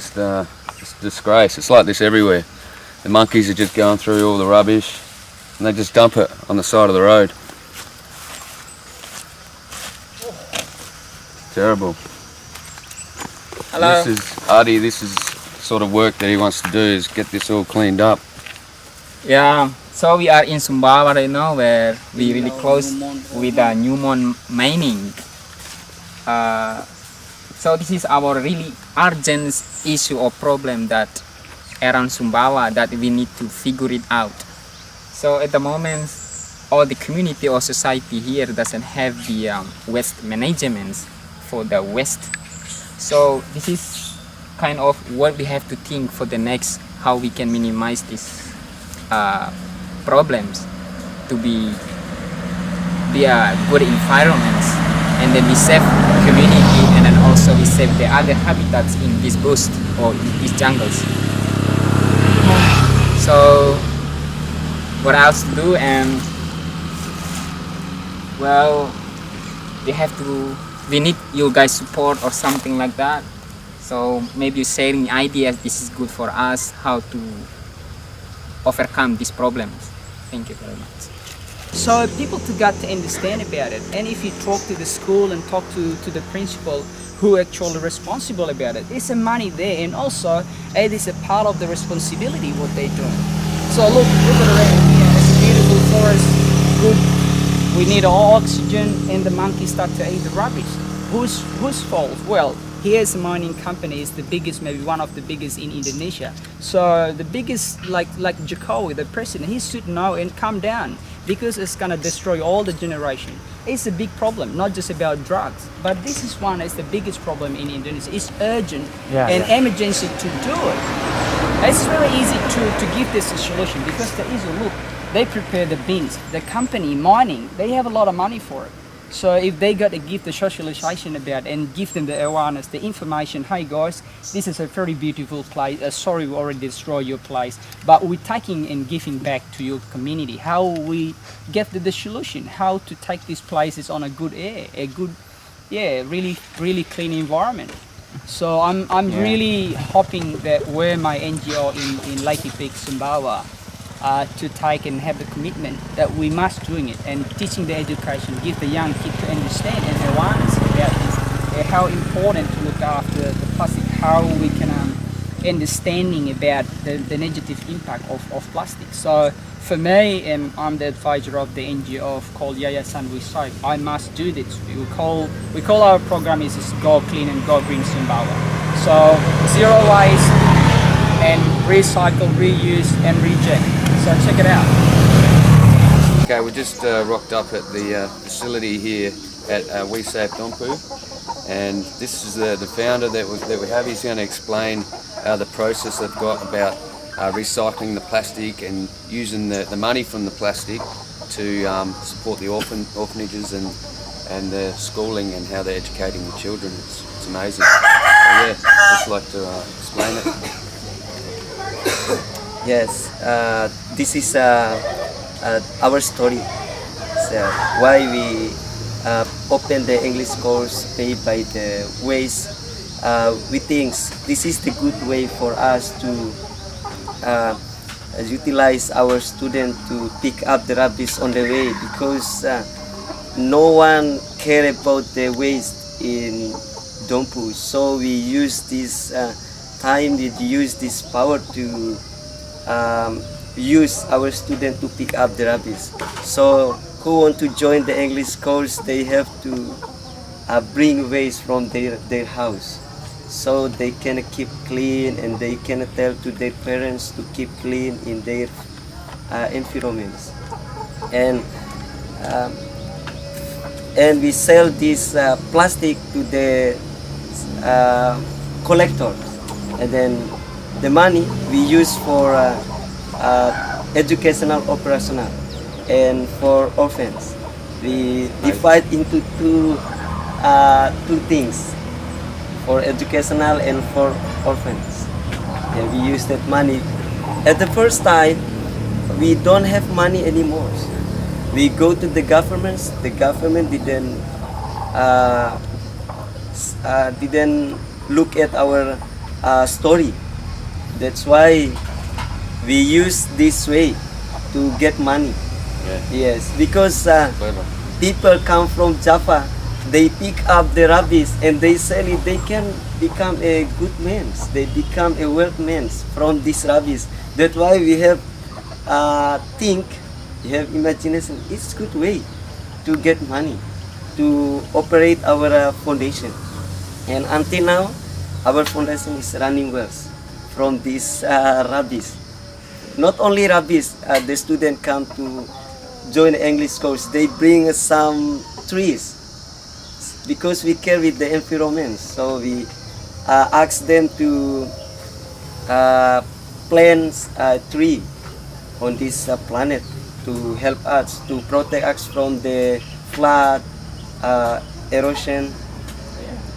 just it's a disgrace. It's like this everywhere. The monkeys are just going through all the rubbish and they just dump it on the side of the road. Terrible. Hello. This is Adi, this is the sort of work that he wants to do, is get this all cleaned up. Yeah, so we are in Sumbawa right now, where we really close with the Newmont mining. So this is our really urgent issue or problem that around Sumbawa that we need to figure it out. So at the moment, all the community or society here doesn't have the waste management for the waste. So this is kind of what we have to think for the next, how we can minimize these problems to be a good environment, and then we save community, and then also we save the other habitats in this bush or in these jungles. So what else to do? And well, we need you guys support or something like that. So maybe sharing ideas, this is good for us how to overcome these problems. Thank you very much. So people got to understand about it, and if you talk to the school and talk to the principal who are actually responsible about it, there's some money there, and also it is a part of the responsibility what they're doing. So look at around here, it's a beautiful forest, good. We need all oxygen, and the monkeys start to eat the rubbish. Whose fault? Well, here's a mining company, is the biggest, maybe one of the biggest in Indonesia. So the biggest, like Jokowi, the president, he should know and calm down, because it's gonna destroy all the generation. It's a big problem, not just about drugs, but this is one is the biggest problem in Indonesia. It's urgent and emergency to do it. It's very easy to give this a solution, because there is a look. They prepare the bins. The company mining, they have a lot of money for it. So if they got to give the socialization about and give them the awareness, the information, hey guys, this is a very beautiful place. Sorry, we already destroyed your place, but we're taking and giving back to your community. How we get the solution? How to take these places on a good air, a good, really clean environment. So I'm really hoping that we're my NGO in Lake Peak, Sumbawa, to take and have the commitment that we must doing it, and teaching the education, give the young kids to understand and awareness about this, how important to look after the plastic, how we can understanding about the negative impact of plastic. So for me, I'm the advisor of the NGO called Yayasan WeSaveDompu. I must do this. We call our program is Go Clean and Go Green Sumbawa. So zero waste and recycle, reuse and reject. So check it out. Okay, we just rocked up at the facility here at WeSaveDompu, and this is the founder that we have. He's going to explain the process they've got about recycling the plastic and using the money from the plastic to support the orphanages and the schooling and how they're educating the children. It's amazing. So yeah, I'd just like to explain it. Yes, this is our story. So why we open the English course paid by the waste. We think this is the good way for us to utilize our students to pick up the rubbish on the way, because no one care about the waste in Dompu. So we use this time, we use this power to use our students to pick up the rubbish. So who want to join the English course, they have to bring waste from their house, so they can keep clean, and they can tell to their parents to keep clean in their environments. And we sell this plastic to the collectors, and then the money we use for educational, operational, and for orphans. We divide into two things, for educational and for orphans. Yeah, we use that money. At the first time, we don't have money anymore. We go to the governments. The government didn't look at our story. That's why we use this way to get money. Yeah. Yes, because Clever. people come from Java, they pick up the rubbish and they sell it. They can become a good man. They become a wealth man from this rubbish. That's why we have think, we have imagination. It's good way to get money, to operate our foundation. And until now, our foundation is running well from this rubbish. Not only rubbish, the student come to join the English course. They bring some trees because we care with the environment. So we ask them to plant a tree on this planet to help us, to protect us from the flood, erosion.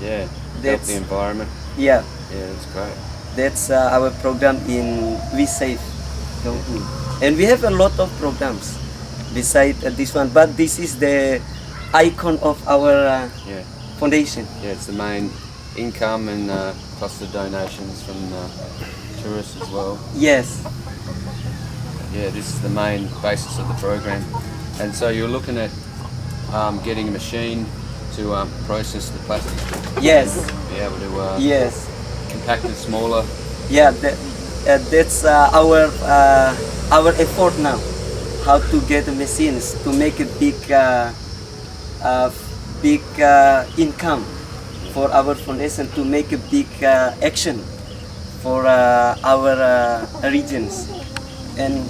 Yeah. Help That's- the environment. Yeah, Yeah, that's great. that's our program in WeSaveDompu. And we have a lot of programs beside this one, but this is the icon of our Yeah. foundation. Yeah, it's the main income and plus the donations from tourists as well. Yes, Yeah, this is the main basis of the program. And so you're looking at getting a machine to process the plastic, yes, be able to yes. compact it smaller. Yeah, that's our effort now. How to get the machines to make a big income for our foundation, to make a big action for our regions. And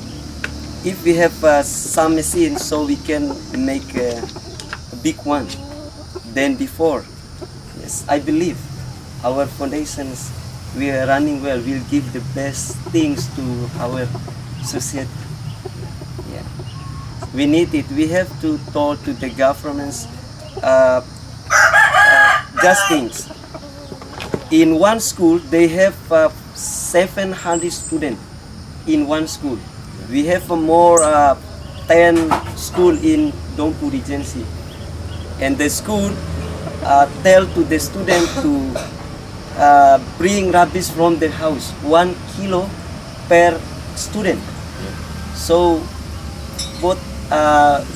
if we have some machines, so we can make a big one than before. Yes, I believe our foundations, we are running well. We'll give the best things to our society. Yeah, we need it. We have to talk to the governments. Just things. In one school, they have 700 students in one school. We have more 10 school in Dompu Regency, and the school tell to the student to bring rubbish from their house, 1 kilo per student. So what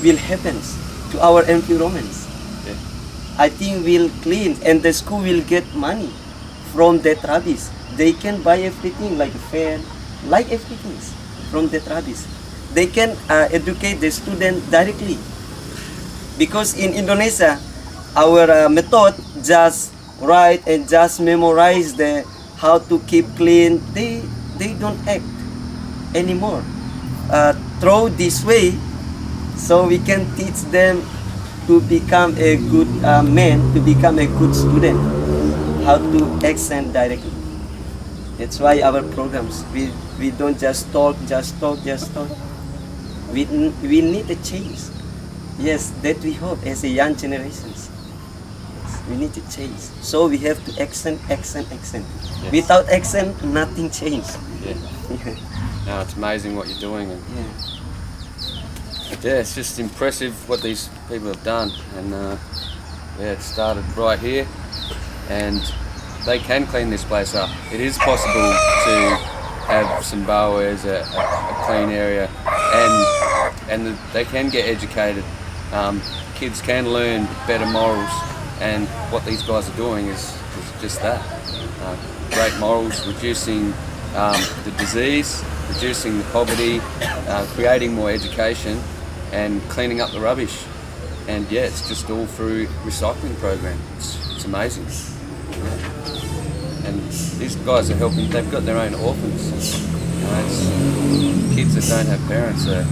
will happen to our environments? Yeah. I think we'll clean, and the school will get money from that rubbish. They can buy everything like a fan, like everything from that rubbish. They can educate the student directly, because in Indonesia, our method just write and just memorize the how to keep clean. They don't act anymore. Through this way, so we can teach them to become a good man, to become a good student, how to accent directly. That's why our programs, we don't just talk. We need a change. Yes, that we hope as a young generations. Yes, we need to change. So we have to accent. Yes. Without accent, nothing changes. Yeah. No, it's amazing what you're doing. And Yeah. yeah, it's just impressive what these people have done. And yeah, it started right here, and they can clean this place up. It is possible to have Sumbawa as a clean area, and they can get educated. Kids can learn better morals, and what these guys are doing is just that. Great morals, reducing the disease, reducing the poverty, creating more education, and cleaning up the rubbish. And yeah, it's just all through recycling program. It's amazing. And these guys are helping. They've got their own orphans. It's kids that don't have parents are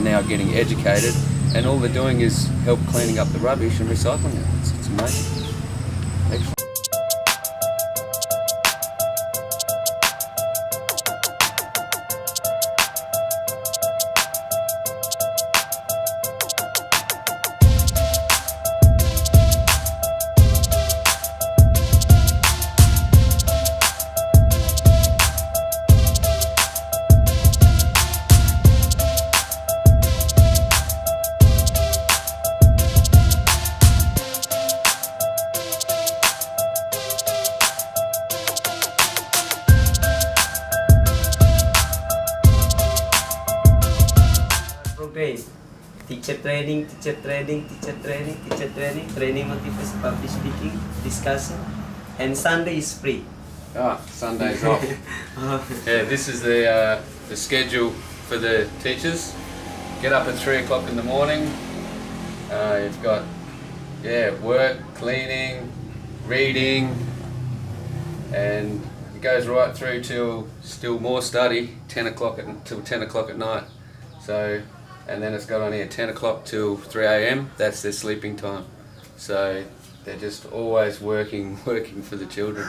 now getting educated, and all they're doing is help cleaning up the rubbish and recycling it. It's amazing. Excellent. campaign. Teacher training, teacher training, teacher training, teacher training, training motivation, public speaking, discussion, and Sunday is free. Ah, Sunday's off. Yeah, this is the schedule for the teachers. Get up at 3 o'clock in the morning. You've got work, cleaning, reading, and it goes right through till still more study. 10 o'clock till 10 o'clock at night. So, and then it's got on here 10 o'clock till 3 a.m. That's their sleeping time. So they're just always working for the children.